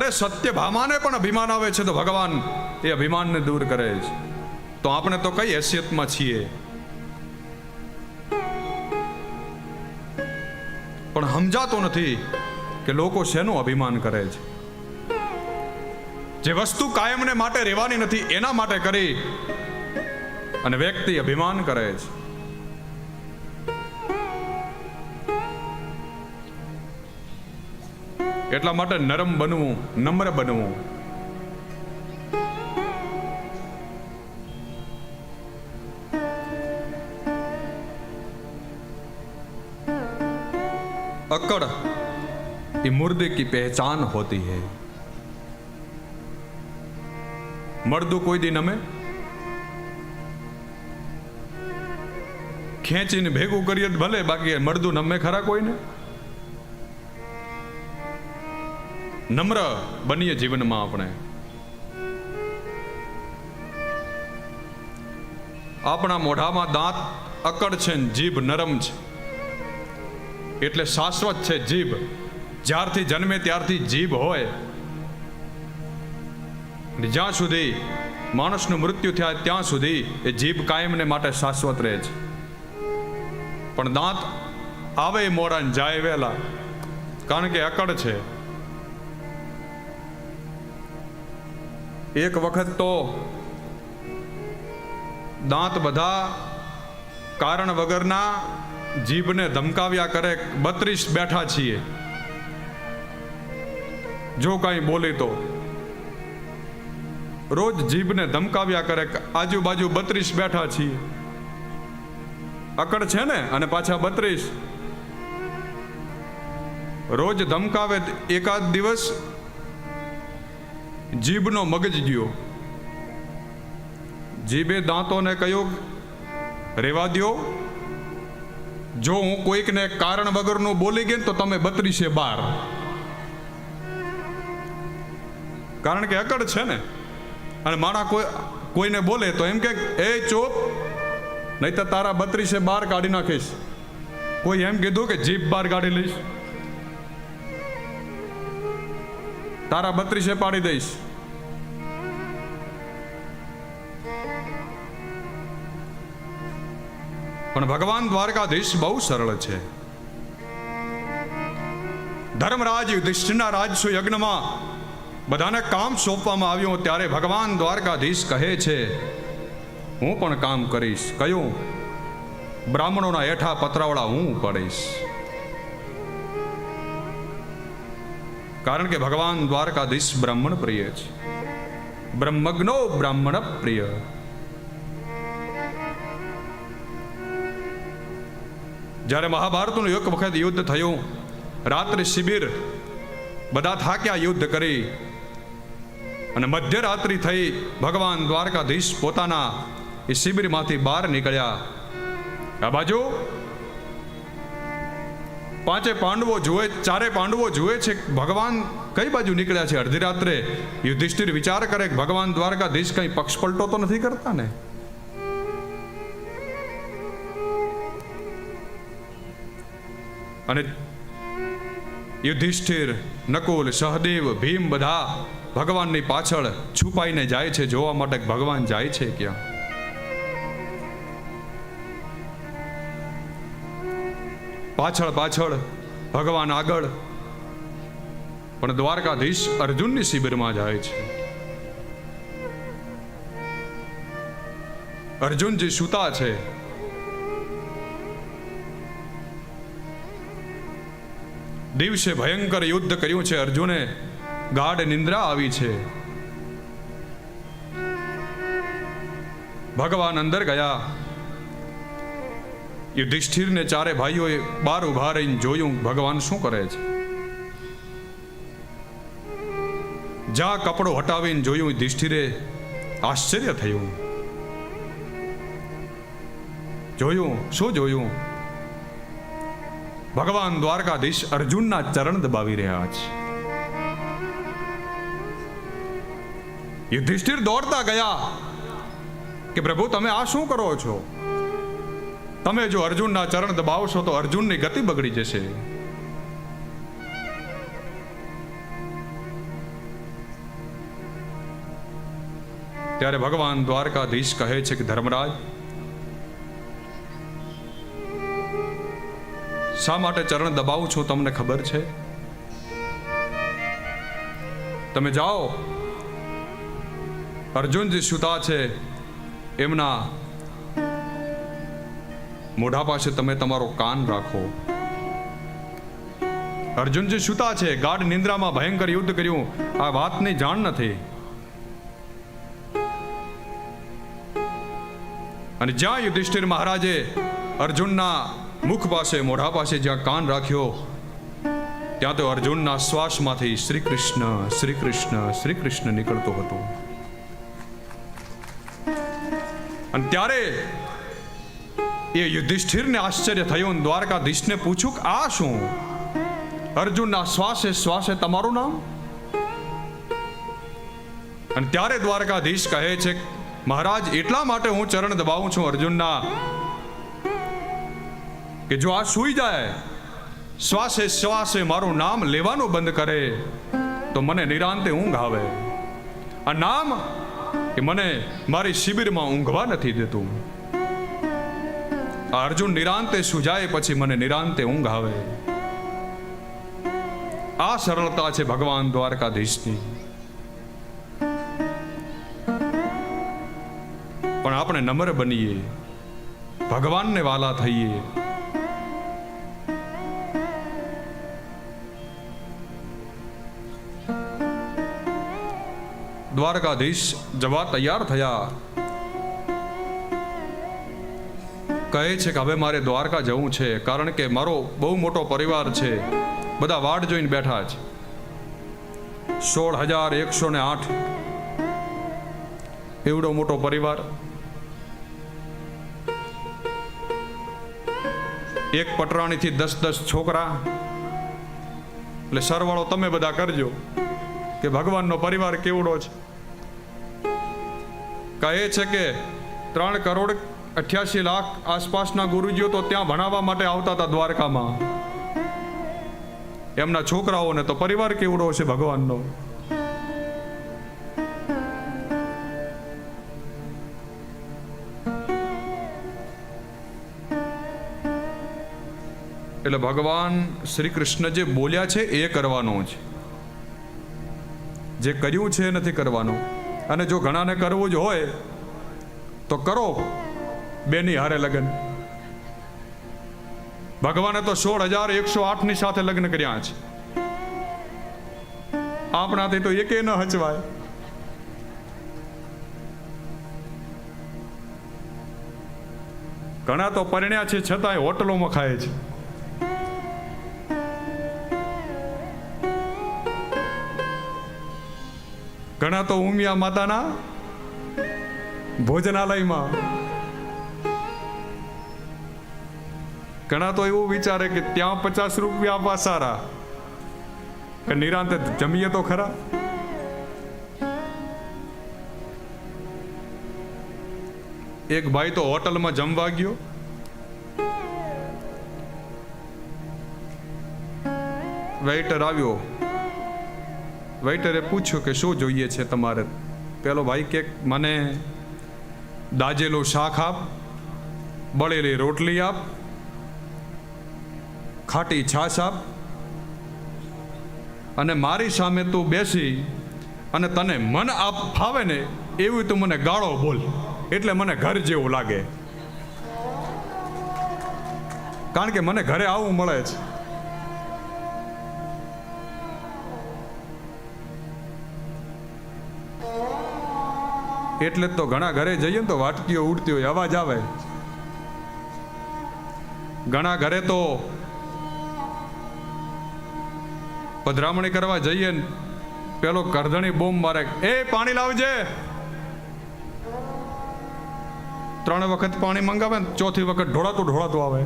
અરે સત્ય ભામાને પણ અભિમાન આવે છે તો ભગવાન એ અભિમાનને દૂર કરે છે. તો આપણે તો કઈ હેસિયતમાં છીએ, પણ સમજાતો નથી કે લોકો શેનું અભિમાન કરે છે. જે વસ્તુ કાયમને માટે રહેવાની નથી એના માટે કરી અને વ્યક્તિ અભિમાન કરે છે. એટલા માટે નરમ બનવું, નમ્ર બનવું. अकड़ ये मुर्दे की पहचान होती है. मर्दू कोई दिन हमें ખેંચીને ભેગું કરીએ ભલે, બાકી મર્દું નમે ખરા કોઈને? નમ્ર બનીએ જીવનમાં આપણે. આપણા મોઢામાં દાંત અકડ છે, જીભ નરમ છે, એટલે શાશ્વત છે જીભ. જ્યારથી જન્મે ત્યારથી જીભ હોય, જ્યાં સુધી માણસનું મૃત્યુ થયા ત્યાં સુધી એ જીભ કાયમને માટે શાશ્વત રહે છે. પણ દાંત આવે મોડા ને જાય વહેલા, કારણ કે અકડ છે. એક વખત તો દાંત બધા કારણ વગરના જીભને ધમકાવ્યા કરે. 32 બેઠા છીએ, જો કાંઈ બોલે તો રોજ જીભને ધમકાવ્યા કરે. આજુબાજુ 32 બેઠા છીએ, અકડ છે ને, અને પાછા 32 રોજ ધમકાવે. એકાદ દિવસ જીભનો મગજ ગયો. જીભે દાંતોને કહ્યું, રેવા દ્યો, જો હું કોઈકને કારણ વગરનું બોલી ગઈ તો તમે 32 કારણ કે અકડ છે ને. અને માણા કોઈને બોલે તો એમ કે એ ચોપ, નહીં તો તારા 32 કાઢી નાખીશ. કોઈ એમ કીધું કે જીભ બહાર કાઢી લઈશ, તારા 32 પાડી દઈશ. પણ ભગવાન દ્વારકાધીશ બહુ સરળ છે. ધર્મરાજ યુધિષ્ઠિરના રાજસુ યજ્ઞમાં બધાને કામ સોંપવામાં આવ્યું ત્યારે ભગવાન દ્વારકાધીશ કહે છે, હું પણ કામ કરીશ. કયું? બ્રાહ્મણોના હેઠા પતરાવડા હું પડીશ. કારણ કે ભગવાન દ્વારકાધીશ બ્રાહ્મણ પ્રિય છે. બ્રહ્મજ્ઞો બ્રાહ્મણ પ્રિય. જ્યારે મહાભારતનું એક વખત યુદ્ધ થયું, રાત્રે શિબિર, બધા થાક્યા યુદ્ધ કરી, અને મધ્યરાત્રિ થઈ. ભગવાન દ્વારકાધીશ પોતાના એ શિબિરમાંથી બહાર નીકળ્યા. આ બાજુ ચારે પાંડવો જુએ છે ભગવાન કઈ બાજુ નીકળ્યા છે. અડધી રાત્રે યુધિષ્ઠિર વિચાર કરે કે ભગવાન દ્વારકાધીશ કઈ પક્ષ પલટો તો નથી કરતા ને. અને યુધિષ્ઠિર, નકુલ, સહદેવ, ભીમ બધા ભગવાનની પાછળ છુપાઈને જાય છે, જોવા માટે ભગવાન જાય છે ક્યાં. પાછળ ભગવાન આગળ. પણ દ્વારકાધીશ અર્જુનની શિબિરમાં જાય છે. અર્જુનજી સૂતા છે. દિવસે ભયંકર યુદ્ધ કર્યું છે. અર્જુને ગાઢ નિંદ્રા આવી છે. ભગવાન અંદર ગયા. યુધિષ્ઠિરને ચારે ભાઈઓએ બહાર ઉભા રહીને જોયું ભગવાન શું કરે છે. જ્યાં કપડો હટાવીને જોયું યુધિષ્ઠિરે આશ્ચર્ય થયું. જોયું શું જોયું? ભગવાન દ્વારકાધીશ અર્જુનના ચરણ દબાવી રહ્યા છે. યુધિષ્ઠિર દોડતા ગયા કે પ્રભુ તમે આ શું કરો છો? તમે જો અર્જુનના ચરણ દબાવશો તો અર્જુનની ગતિ બગડી જશે. ત્યારે ભગવાન દ્વારકાધીશ કહે છે કે ધર્મરાજ, શા માટે ચરણ દબાવું છું તમને ખબર છે? તમે જાઓ, અર્જુનજી સૂતા છે, એમના મોઢા પાસે તમે તમારો કાન રાખો. અર્જુનજી સૂતા છે, ગાઢ નિંદ્રામાં ભયંકર યુદ્ધ કર્યું, આ વાતની જાણ નથી. અને જ્યાં યુધિષ્ઠિર મહારાજે અર્જુનના મુખ પાસે, મોઢા પાસે જ્યાં કાન રાખ્યો, ત્યાં તો અર્જુનના શ્વાસમાંથી શ્રી કૃષ્ણ શ્રી કૃષ્ણ શ્રી કૃષ્ણ નીકળતો હતો. અને ત્યારે એ યુધિષ્ઠિરને આશ્ચર્ય થયું. દ્વારકાધીશને પૂછ્યું કે આ શું? અર્જુનના શ્વાસે શ્વાસે તમારું નામ? અને ત્યારે દ્વારકાધીશ કહે છે, મહારાજ, એટલા માટે હું ચરણ દબાવું છું અર્જુનના, કે જો આ સૂઈ જાય, શ્વાસે શ્વાસે મારું નામ લેવાનું બંધ કરે, તો મને નિરાંતે ઊંઘ આવે. આ નામ એ મને મારી શિબિરમાં ઊંઘવા નથી દેતું. આ અર્જુન નિરાંતે સુજાય પછી મને નિરાંતે ઊંઘ આવે. આ સરળતા છે ભગવાન દ્વારકાધીશની. પણ આપણે નમ્ર બનીએ, ભગવાનને વાલા થઈએ. દ્વારકાધીશ જવા તૈયાર થયા. કહે છે કે હવે મારે દ્વારકા જવું છે, કારણ કે મારો બહુ મોટો પરિવાર છે, બધા વાડ જોઈને બેઠા છે. 16,108 એવડો મોટો પરિવાર. એક પટરાણીથી 10-10 છોકરા. એટલે સરવાળો તમે બધા કરજો કે ભગવાનનો પરિવાર કેવડો છે. કહે છે કે 3,88,00,000 આસપાસના ગુરુજીઓ તો ત્યાં ભણાવવા માટે આવતા હતા દ્વારકામાં. એમના છોકરાઓને તો પરિવાર કેવડો છે ભગવાનનો. એટલે ભગવાન શ્રી કૃષ્ણ જે બોલ્યા છે એ કરવાનું છે, જે કર્યું છે એ નથી કરવાનું. અને જો ઘણાને કરવું જ હોય તો કરો બેની હારે લગ્ન. ભગવાને તો 16,108 ની સાથે લગ્ન કર્યા છે. આપણાથી તો એકે ન હચવાય. ઘણા તો પરણ્યા છે છતાંય હોટલોમાં ખાય છે. ઘણા તો ઉમિયા માતાના ભોજનાલયમાં. ઘણા તો એવું વિચારે કે ત્યાં 50 રૂપિયા આપવા સારા, કે નિરાંતે જમીએ તો ખરા. એક ભાઈ તો હોટલમાં જમવા ગયો. વેઇટર આવ્યો. વેઇટરે પૂછ્યું કે શું જોઈએ છે તમારે? પેલો ભાઈ કે મને દાજેલું શાક આપ, બળેલી રોટલી આપ, ખાટી છાશ આપ, અને મારી સામે તું બેસી અને તને મન આપ ફાવે ને એવી તું મને ગાળો બોલ, એટલે મને ઘર જેવું લાગે. કારણ કે મને ઘરે આવું મળે છે. એટલે જ તો ઘણા ઘરે જઈએ ને તો વાટકીઓ ઉડતી હોય, અવાજ આવે. ઘણા ઘરે તો પધરામણી કરવા જઈએ ને પેલો કરધણી બોમ્બ મારે, એ પાણી લાવજે. 3 વખત પાણી મંગાવે ને 4થી વખત ઢોળાતું આવે.